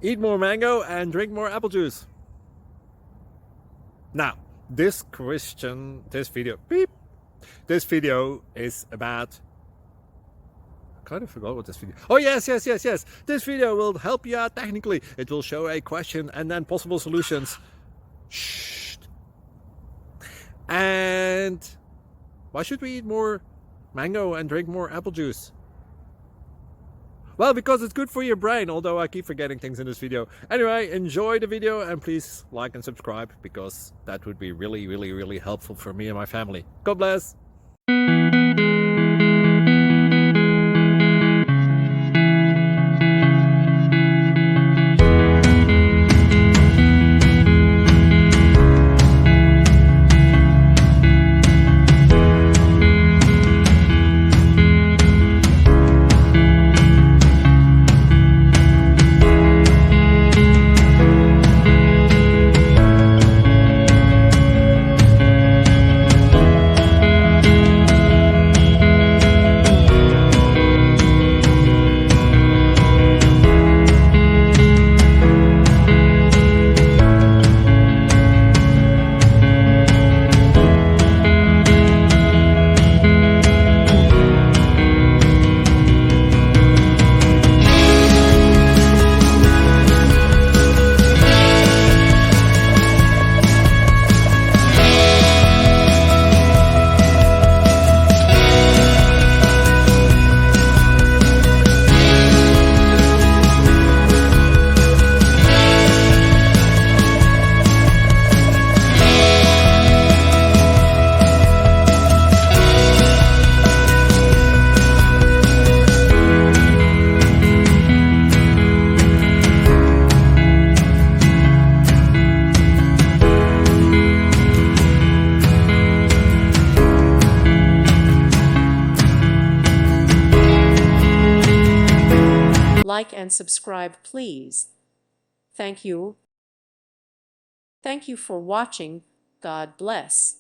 Eat more mango and drink more apple juice. Now, this video is about, I kind of forgot what this video. Oh yes. This video will help you out technically. It will show a question and then possible solutions. Shh. And why should we eat more mango and drink more apple juice? Well, because it's good for your brain, although I keep forgetting things in this video. Anyway, enjoy the video and please like and subscribe, because that would be really helpful for me and my family. God bless! Like and subscribe, please. Thank you. Thank you for watching. God bless.